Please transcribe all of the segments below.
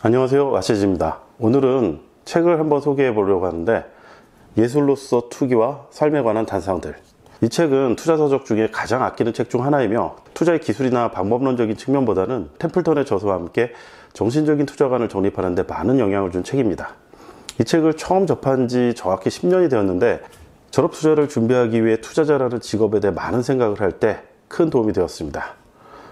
안녕하세요, 와시즈입니다. 오늘은 책을 한번 소개해 보려고 하는데, 예술로서 투기와 삶에 관한 단상들. 이 책은 투자 서적 중에 가장 아끼는 책 중 하나이며, 투자의 기술이나 방법론적인 측면보다는 템플턴의 저서와 함께 정신적인 투자관을 정립하는 데 많은 영향을 준 책입니다. 이 책을 처음 접한 지 정확히 10년이 되었는데, 졸업 투자를 준비하기 위해 투자자라는 직업에 대해 많은 생각을 할 때 큰 도움이 되었습니다.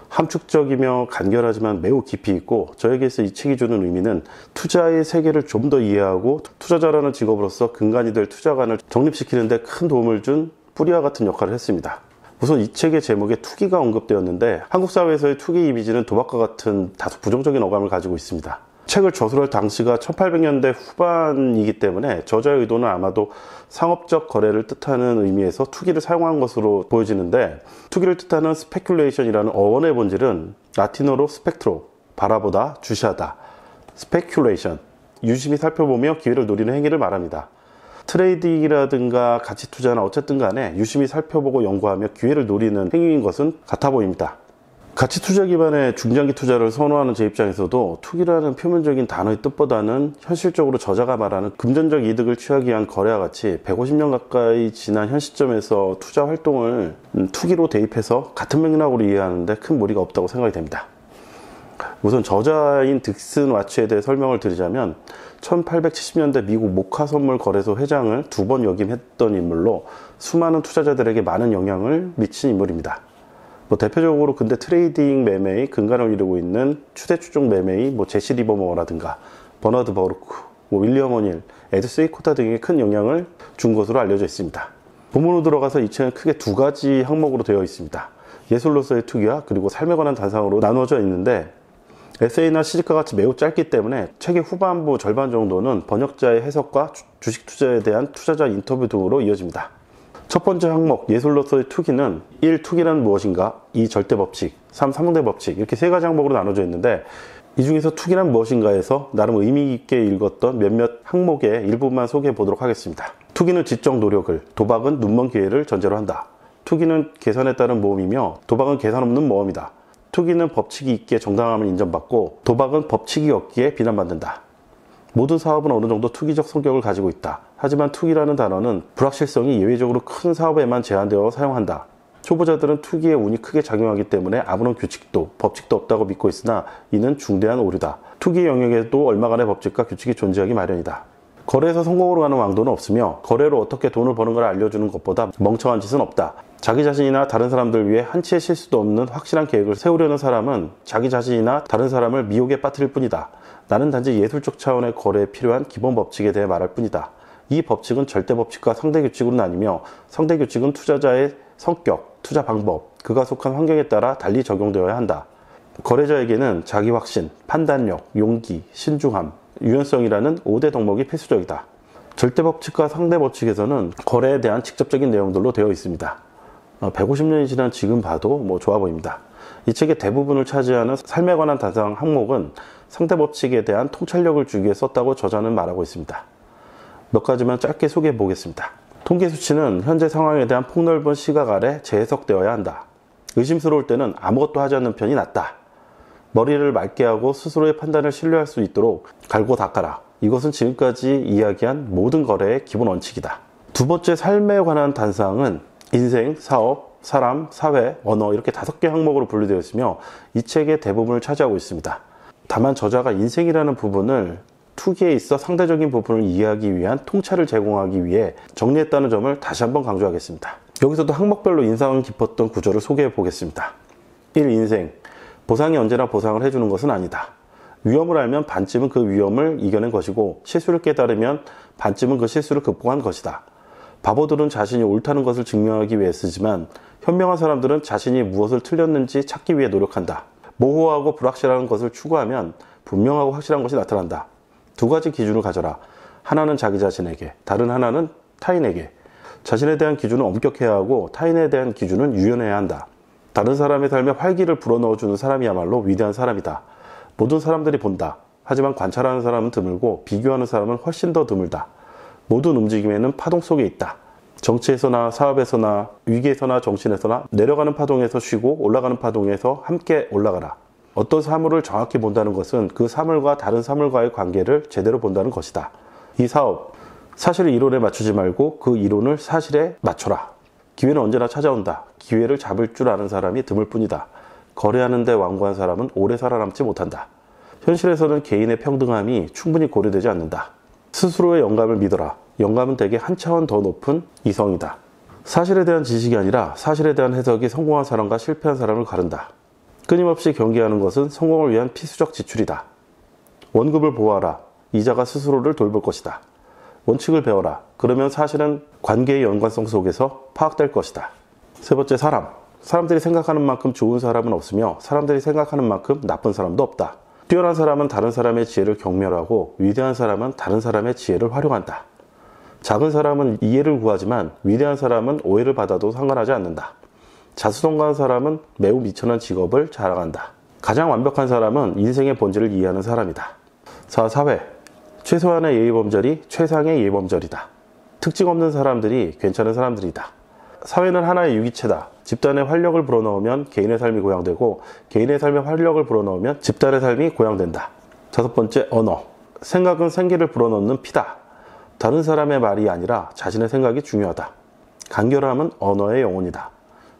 함축적이며 간결하지만 매우 깊이 있고, 저에게서 이 책이 주는 의미는 투자의 세계를 좀 더 이해하고 투자자라는 직업으로서 근간이 될 투자관을 정립시키는 데 큰 도움을 준 뿌리와 같은 역할을 했습니다. 우선 이 책의 제목에 투기가 언급되었는데, 한국 사회에서의 투기 이미지는 도박과 같은 다소 부정적인 어감을 가지고 있습니다. 책을 저술할 당시가 1800년대 후반이기 때문에 저자의 의도는 아마도 상업적 거래를 뜻하는 의미에서 투기를 사용한 것으로 보여지는데, 투기를 뜻하는 스페큘레이션이라는 어원의 본질은 라틴어로 스펙트로, 바라보다, 주시하다, 스페큘레이션, 유심히 살펴보며 기회를 노리는 행위를 말합니다. 트레이딩이라든가 가치 투자나 어쨌든 간에 유심히 살펴보고 연구하며 기회를 노리는 행위인 것은 같아 보입니다. 가치 투자 기반의 중장기 투자를 선호하는 제 입장에서도 투기라는 표면적인 단어의 뜻보다는 현실적으로 저자가 말하는 금전적 이득을 취하기 위한 거래와 같이 150년 가까이 지난 현 시점에서 투자 활동을 투기로 대입해서 같은 맥락으로 이해하는데 큰 무리가 없다고 생각이 됩니다. 우선 저자인 딕슨 와치에 대해 설명을 드리자면, 1870년대 미국 모카 선물 거래소 회장을 2번 역임했던 인물로 수많은 투자자들에게 많은 영향을 미친 인물입니다. 대표적으로 근대 트레이딩 매매의 근간을 이루고 있는 추세 추종 매매의 제시 리버머라든가 버나드 버루크, 윌리엄 오닐, 에드 세이코타 등에게 큰 영향을 준 것으로 알려져 있습니다. 본문으로 들어가서 이 책은 크게 두 가지 항목으로 되어 있습니다. 예술로서의 투기와 그리고 삶에 관한 단상으로 나누어져 있는데, 에세이나 시집과 같이 매우 짧기 때문에 책의 후반부 절반 정도는 번역자의 해석과 주식 투자에 대한 투자자 인터뷰 등으로 이어집니다. 첫 번째 항목, 예술로서의 투기는 1. 투기란 무엇인가? 2. 절대법칙, 3. 상대법칙, 이렇게 세 가지 항목으로 나눠져 있는데, 이 중에서 투기란 무엇인가에서 나름 의미 있게 읽었던 몇몇 항목의 일부만 소개해 보도록 하겠습니다. 투기는 지적 노력을, 도박은 눈먼 기회를 전제로 한다. 투기는 계산에 따른 모험이며 도박은 계산 없는 모험이다. 투기는 법칙이 있기에 정당함을 인정받고 도박은 법칙이 없기에 비난받는다. 모든 사업은 어느 정도 투기적 성격을 가지고 있다. 하지만 투기라는 단어는 불확실성이 예외적으로 큰 사업에만 제한되어 사용한다. 초보자들은 투기에 운이 크게 작용하기 때문에 아무런 규칙도 법칙도 없다고 믿고 있으나 이는 중대한 오류다. 투기 영역에도 얼마간의 법칙과 규칙이 존재하기 마련이다. 거래에서 성공으로 가는 왕도는 없으며, 거래로 어떻게 돈을 버는 걸 알려주는 것보다 멍청한 짓은 없다. 자기 자신이나 다른 사람들 위해 한치의 실수도 없는 확실한 계획을 세우려는 사람은 자기 자신이나 다른 사람을 미혹에 빠뜨릴 뿐이다. 나는 단지 예술적 차원의 거래에 필요한 기본 법칙에 대해 말할 뿐이다. 이 법칙은 절대 법칙과 상대 규칙으로 나뉘며, 상대 규칙은 투자자의 성격, 투자 방법, 그가 속한 환경에 따라 달리 적용되어야 한다. 거래자에게는 자기 확신, 판단력, 용기, 신중함, 유연성이라는 5대 덕목이 필수적이다. 절대 법칙과 상대 법칙에서는 거래에 대한 직접적인 내용들로 되어 있습니다. 150년이 지난 지금 봐도 좋아 보입니다. 이 책의 대부분을 차지하는 삶에 관한 단상 항목은 상대 법칙에 대한 통찰력을 주기 위해 썼다고 저자는 말하고 있습니다. 몇 가지만 짧게 소개해 보겠습니다. 통계 수치는 현재 상황에 대한 폭넓은 시각 아래 재해석되어야 한다. 의심스러울 때는 아무것도 하지 않는 편이 낫다. 머리를 맑게 하고 스스로의 판단을 신뢰할 수 있도록 갈고 닦아라. 이것은 지금까지 이야기한 모든 거래의 기본 원칙이다. 두 번째, 삶에 관한 단상은 인생, 사업, 사람, 사회, 언어, 이렇게 5개 항목으로 분류되어 있으며 이 책의 대부분을 차지하고 있습니다. 다만 저자가 인생이라는 부분을 투기에 있어 상대적인 부분을 이해하기 위한 통찰을 제공하기 위해 정리했다는 점을 다시 한번 강조하겠습니다. 여기서도 항목별로 인상 깊었던 구조를 소개해 보겠습니다. 1. 인생. 보상이 언제나 보상을 해주는 것은 아니다. 위험을 알면 반쯤은 그 위험을 이겨낸 것이고, 실수를 깨달으면 반쯤은 그 실수를 극복한 것이다. 바보들은 자신이 옳다는 것을 증명하기 위해 쓰지만, 현명한 사람들은 자신이 무엇을 틀렸는지 찾기 위해 노력한다. 모호하고 불확실한 것을 추구하면 분명하고 확실한 것이 나타난다. 두 가지 기준을 가져라. 하나는 자기 자신에게, 다른 하나는 타인에게. 자신에 대한 기준은 엄격해야 하고 타인에 대한 기준은 유연해야 한다. 다른 사람의 삶에 활기를 불어넣어주는 사람이야말로 위대한 사람이다. 모든 사람들이 본다. 하지만 관찰하는 사람은 드물고 비교하는 사람은 훨씬 더 드물다. 모든 움직임에는 파동 속에 있다. 정치에서나 사업에서나 위기에서나 정신에서나 내려가는 파동에서 쉬고 올라가는 파동에서 함께 올라가라. 어떤 사물을 정확히 본다는 것은 그 사물과 다른 사물과의 관계를 제대로 본다는 것이다. 이 사업, 사실을 이론에 맞추지 말고 그 이론을 사실에 맞춰라. 기회는 언제나 찾아온다. 기회를 잡을 줄 아는 사람이 드물 뿐이다. 거래하는 데 완고한 사람은 오래 살아남지 못한다. 현실에서는 개인의 평등함이 충분히 고려되지 않는다. 스스로의 영감을 믿어라. 영감은 대개 한 차원 더 높은 이성이다. 사실에 대한 지식이 아니라 사실에 대한 해석이 성공한 사람과 실패한 사람을 가른다. 끊임없이 경계하는 것은 성공을 위한 필수적 지출이다. 원급을 보호하라. 이자가 스스로를 돌볼 것이다. 원칙을 배워라. 그러면 사실은 관계의 연관성 속에서 파악될 것이다. 세 번째, 사람. 사람들이 생각하는 만큼 좋은 사람은 없으며 사람들이 생각하는 만큼 나쁜 사람도 없다. 뛰어난 사람은 다른 사람의 지혜를 경멸하고 위대한 사람은 다른 사람의 지혜를 활용한다. 작은 사람은 이해를 구하지만 위대한 사람은 오해를 받아도 상관하지 않는다. 자수성가한 사람은 매우 미천한 직업을 자랑한다. 가장 완벽한 사람은 인생의 본질을 이해하는 사람이다. 4. 사회. 최소한의 예의범절이 최상의 예의범절이다. 특징 없는 사람들이 괜찮은 사람들이다. 사회는 하나의 유기체다. 집단의 활력을 불어넣으면 개인의 삶이 고양되고 개인의 삶에 활력을 불어넣으면 집단의 삶이 고양된다. 5번째, 언어. 생각은 생기를 불어넣는 피다. 다른 사람의 말이 아니라 자신의 생각이 중요하다. 간결함은 언어의 영혼이다.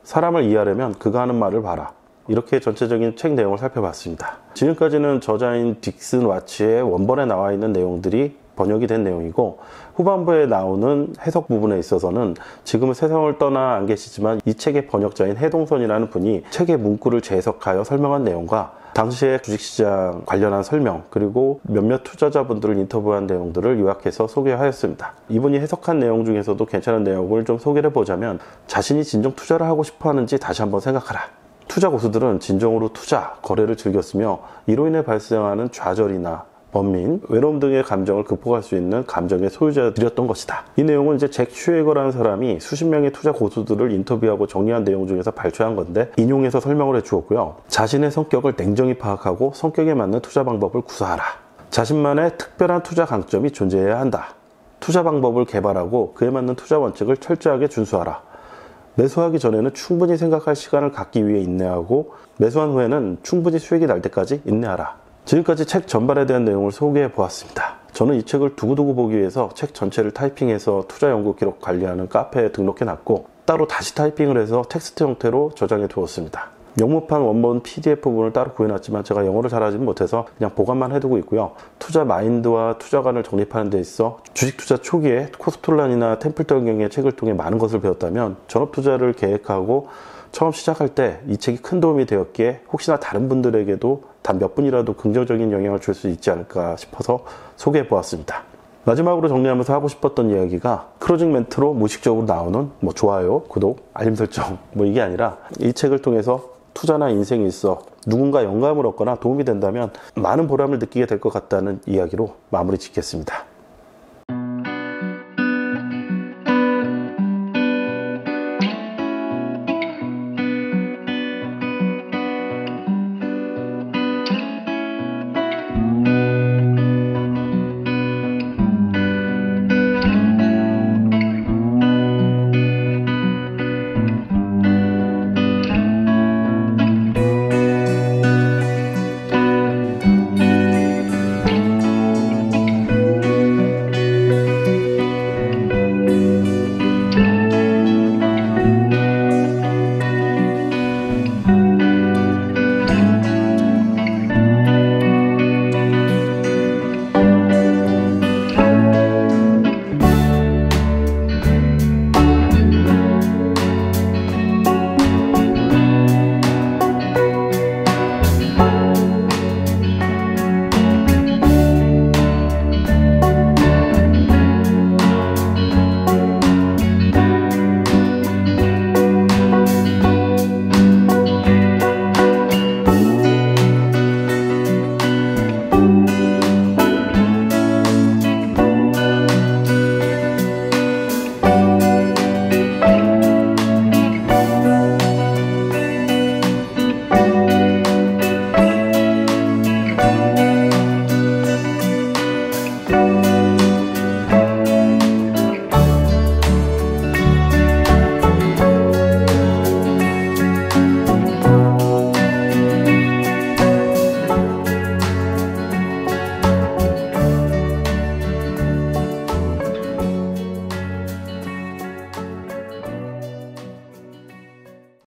사람을 이해하려면 그가 하는 말을 봐라. 이렇게 전체적인 책 내용을 살펴봤습니다. 지금까지는 저자인 딕슨 와치의 원본에 나와 있는 내용들이 번역이 된 내용이고, 후반부에 나오는 해석 부분에 있어서는 지금은 세상을 떠나 안 계시지만 이 책의 번역자인 해동선이라는 분이 책의 문구를 재해석하여 설명한 내용과 당시의 주식시장 관련한 설명, 그리고 몇몇 투자자분들을 인터뷰한 내용들을 요약해서 소개하였습니다. 이분이 해석한 내용 중에서도 괜찮은 내용을 좀 소개를 해보자면, 자신이 진정 투자를 하고 싶어 하는지 다시 한번 생각하라. 투자 고수들은 진정으로 투자, 거래를 즐겼으며 이로 인해 발생하는 좌절이나 번민, 외로움 등의 감정을 극복할 수 있는 감정의 소유자들이었던 것이다. 이 내용은 이제 잭 슈에거라는 사람이 수십 명의 투자 고수들을 인터뷰하고 정리한 내용 중에서 발췌한 건데, 인용해서 설명을 해주었고요. 자신의 성격을 냉정히 파악하고 성격에 맞는 투자 방법을 구사하라. 자신만의 특별한 투자 강점이 존재해야 한다. 투자 방법을 개발하고 그에 맞는 투자 원칙을 철저하게 준수하라. 매수하기 전에는 충분히 생각할 시간을 갖기 위해 인내하고, 매수한 후에는 충분히 수익이 날 때까지 인내하라. 지금까지 책 전반에 대한 내용을 소개해 보았습니다. 저는 이 책을 두고두고 보기 위해서 책 전체를 타이핑해서 투자 연구 기록 관리하는 카페에 등록해 놨고, 따로 다시 타이핑을 해서 텍스트 형태로 저장해 두었습니다. 영문판 원본 PDF 부분을 따로 구해놨지만 제가 영어를 잘하지 못해서 그냥 보관만 해두고 있고요. 투자 마인드와 투자관을 정립하는 데 있어 주식 투자 초기에 코스톨란이나 템플턴 경의 책을 통해 많은 것을 배웠다면, 전업 투자를 계획하고 처음 시작할 때 이 책이 큰 도움이 되었기에 혹시나 다른 분들에게도 단 몇 분이라도 긍정적인 영향을 줄 수 있지 않을까 싶어서 소개해 보았습니다. 마지막으로 정리하면서 하고 싶었던 이야기가, 클로징 멘트로 무의식적으로 나오는 좋아요, 구독, 알림 설정 이게 아니라, 이 책을 통해서 투자나 인생에 있어 누군가 영감을 얻거나 도움이 된다면 많은 보람을 느끼게 될 것 같다는 이야기로 마무리 짓겠습니다.